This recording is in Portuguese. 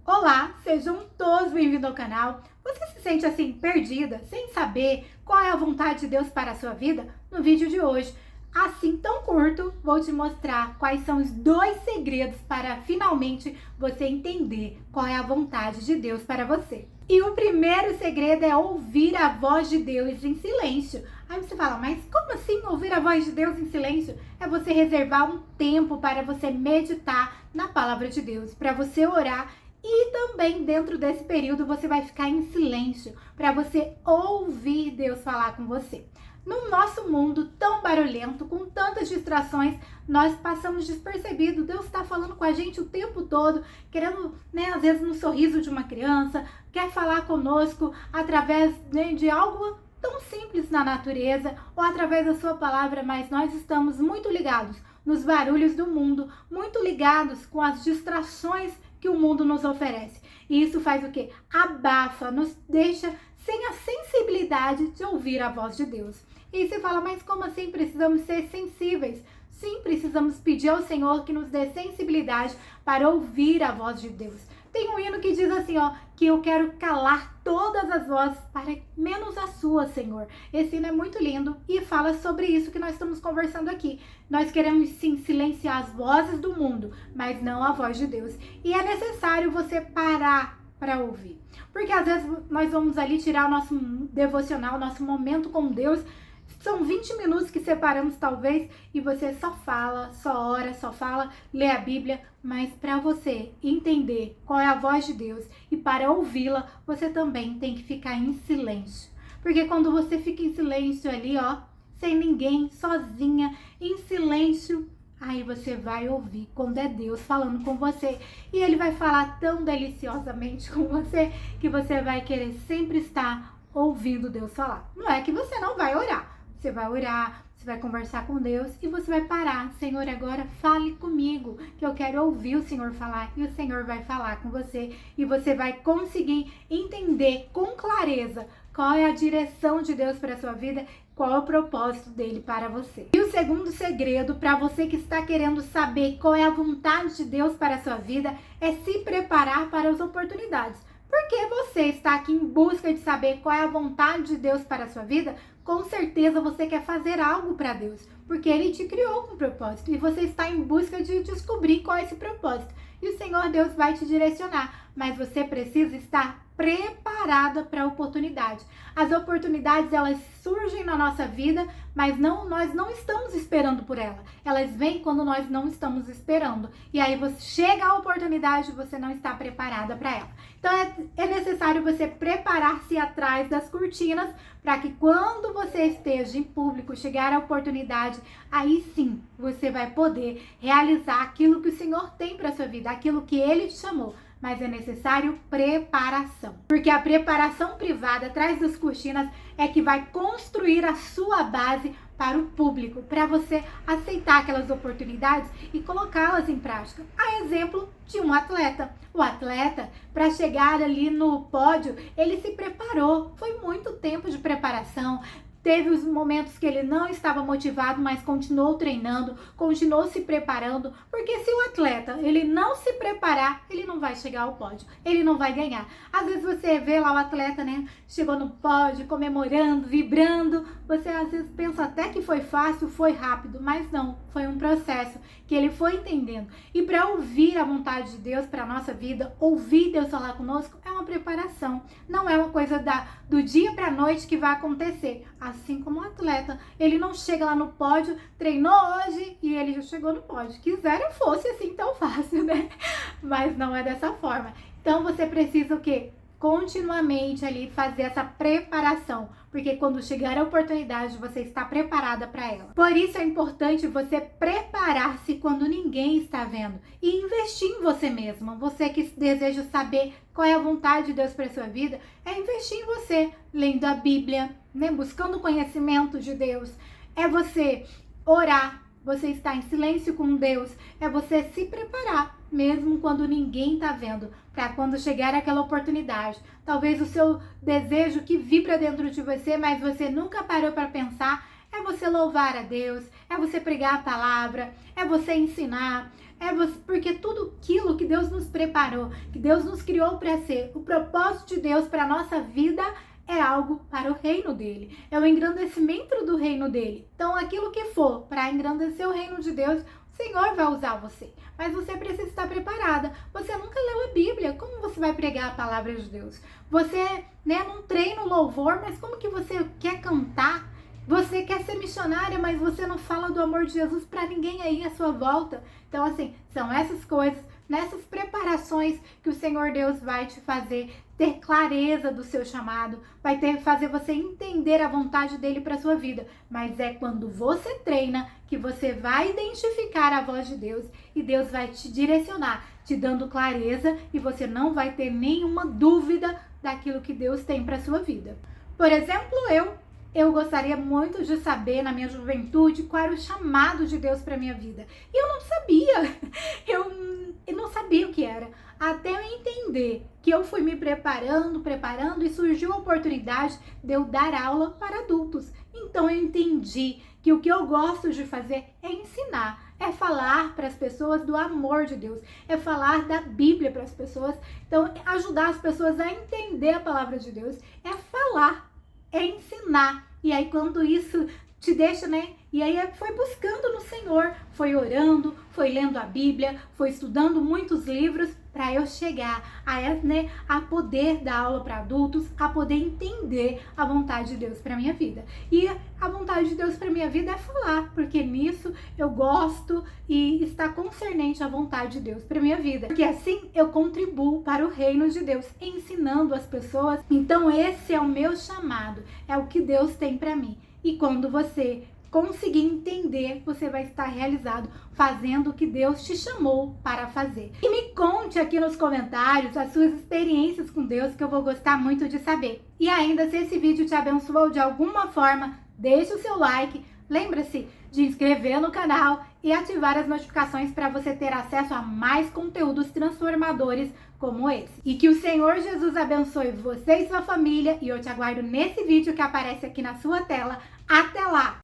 Olá, sejam todos bem-vindos ao canal. Você se sente assim perdida, sem saber qual é a vontade de Deus para a sua vida? No vídeo de hoje, assim tão curto, vou te mostrar quais são os 2 segredos para finalmente você entender qual é a vontade de Deus para você. E o primeiro segredo é ouvir a voz de Deus em silêncio. Aí você fala, mas como assim ouvir a voz de Deus em silêncio? É você reservar um tempo para você meditar na palavra de Deus, para você orar. E também dentro desse período você vai ficar em silêncio para você ouvir Deus falar com você. No nosso mundo tão barulhento, com tantas distrações, nós passamos despercebido. Deus está falando com a gente o tempo todo, querendo, às vezes no sorriso de uma criança, quer falar conosco através de algo tão simples na natureza ou através da sua palavra, mas nós estamos muito ligados nos barulhos do mundo, muito ligados com as distrações que o mundo nos oferece. E isso faz o quê? Abafa, nos deixa sem a sensibilidade de ouvir a voz de Deus. E você fala, mas como assim precisamos ser sensíveis? Sim, precisamos pedir ao Senhor que nos dê sensibilidade para ouvir a voz de Deus. Tem um hino que diz assim, que eu quero calar todas as vozes, para menos a sua, Senhor. Esse hino é muito lindo e fala sobre isso que nós estamos conversando aqui. Nós queremos sim silenciar as vozes do mundo, mas não a voz de Deus. E é necessário você parar para ouvir. Porque às vezes nós vamos ali tirar o nosso devocional, nosso momento com Deus. São 20 minutos que separamos talvez e você só fala, só ora, só fala, lê a Bíblia, mas para você entender qual é a voz de Deus e para ouvi-la, você também tem que ficar em silêncio. Porque quando você fica em silêncio ali, sem ninguém, sozinha, em silêncio, aí você vai ouvir quando é Deus falando com você. E Ele vai falar tão deliciosamente com você que você vai querer sempre estar ouvindo Deus falar. Não é que você não vai orar. Você vai orar, você vai conversar com Deus e você vai parar. Senhor, agora fale comigo, que eu quero ouvir o Senhor falar. E o Senhor vai falar com você e você vai conseguir entender com clareza qual é a direção de Deus para a sua vida, qual é o propósito dele para você. E o segundo segredo, para você que está querendo saber qual é a vontade de Deus para a sua vida, é se preparar para as oportunidades. Porque você está aqui em busca de saber qual é a vontade de Deus para a sua vida, com certeza você quer fazer algo para Deus, porque Ele te criou com propósito e você está em busca de descobrir qual é esse propósito. E o Senhor Deus vai te direcionar, mas você precisa estar preparada para a oportunidade. As oportunidades, elas surgem na nossa vida, mas nós não estamos esperando por ela. Elas vêm quando nós não estamos esperando. E aí você chega a oportunidade e você não está preparada para ela. Então é necessário você preparar-se atrás das cortinas para que quando você esteja em público, chegar a oportunidade, aí sim você vai poder realizar aquilo que o Senhor tem para sua vida, aquilo que Ele te chamou. Mas é necessário preparação. Porque a preparação privada atrás das cortinas é que vai construir a sua base para o público, para você aceitar aquelas oportunidades e colocá-las em prática. A exemplo de um atleta. O atleta, para chegar ali no pódio, ele se preparou. Foi muito tempo de preparação. Teve os momentos que ele não estava motivado, mas continuou treinando, continuou se preparando, porque se o atleta ele não se preparar, ele não vai chegar ao pódio, ele não vai ganhar. Às vezes você vê lá o atleta, chegou no pódio, comemorando, vibrando, você às vezes pensa até que foi fácil, foi rápido, mas não, foi um processo que ele foi entendendo. E para ouvir a vontade de Deus para a nossa vida, ouvir Deus falar conosco, é uma preparação, não é uma coisa do dia para a noite que vai acontecer. Assim como um atleta, ele não chega lá no pódio, treinou hoje e ele já chegou no pódio. Quisera fosse assim tão fácil, Mas não é dessa forma. Então você precisa o quê? Continuamente ali fazer essa preparação, porque quando chegar a oportunidade você está preparada para ela. Por isso é importante você preparar-se quando ninguém está vendo e investir em você mesma. Você que deseja saber qual é a vontade de Deus para sua vida, é investir em você, lendo a Bíblia, buscando conhecimento de Deus. É você orar, você estar em silêncio com Deus, é você se preparar, mesmo quando ninguém está vendo, para quando chegar aquela oportunidade. Talvez o seu desejo que vibra dentro de você, mas você nunca parou para pensar, é você louvar a Deus, é você pregar a palavra, é você ensinar, Porque tudo aquilo que Deus nos preparou, que Deus nos criou para ser, o propósito de Deus para a nossa vida é algo para o reino dele, é o engrandecimento do reino dele. Então, aquilo que for para engrandecer o reino de Deus, o Senhor vai usar você, mas você precisa estar preparada. Você nunca leu a Bíblia, como você vai pregar a palavra de Deus? Você, não treina o louvor, mas como que você quer cantar? Você quer ser missionária, mas você não fala do amor de Jesus para ninguém aí à sua volta. Então, assim, são essas coisas, nessas preparações que o Senhor Deus vai te fazer ter clareza do seu chamado, vai fazer você entender a vontade dele para sua vida. Mas é quando você treina que você vai identificar a voz de Deus e Deus vai te direcionar, te dando clareza, e você não vai ter nenhuma dúvida daquilo que Deus tem para sua vida. Por exemplo, eu gostaria muito de saber, na minha juventude, qual era o chamado de Deus para minha vida. E eu não sabia, eu não sabia o que era. Até eu entender que eu fui me preparando e surgiu a oportunidade de eu dar aula para adultos. Então eu entendi que o que eu gosto de fazer é ensinar, é falar para as pessoas do amor de Deus, é falar da Bíblia para as pessoas. Então, ajudar as pessoas a entender a palavra de Deus é falar, é ensinar. E aí quando isso te deixa, E aí foi buscando no Senhor, foi orando, foi lendo a Bíblia, foi estudando muitos livros para eu chegar a poder dar aula para adultos, a poder entender a vontade de Deus para minha vida. E a vontade de Deus para minha vida é falar, porque nisso eu gosto e está concernente à vontade de Deus para minha vida. Porque assim eu contribuo para o reino de Deus, ensinando as pessoas. Então esse é o meu chamado, é o que Deus tem para mim. E quando você conseguir entender, você vai estar realizado fazendo o que Deus te chamou para fazer. E me conte aqui nos comentários as suas experiências com Deus, que eu vou gostar muito de saber. E ainda, se esse vídeo te abençoou de alguma forma, deixe o seu like. Lembra-se de inscrever no canal e ativar as notificações para você ter acesso a mais conteúdos transformadores como esse. E que o Senhor Jesus abençoe você e sua família, e eu te aguardo nesse vídeo que aparece aqui na sua tela. Até lá!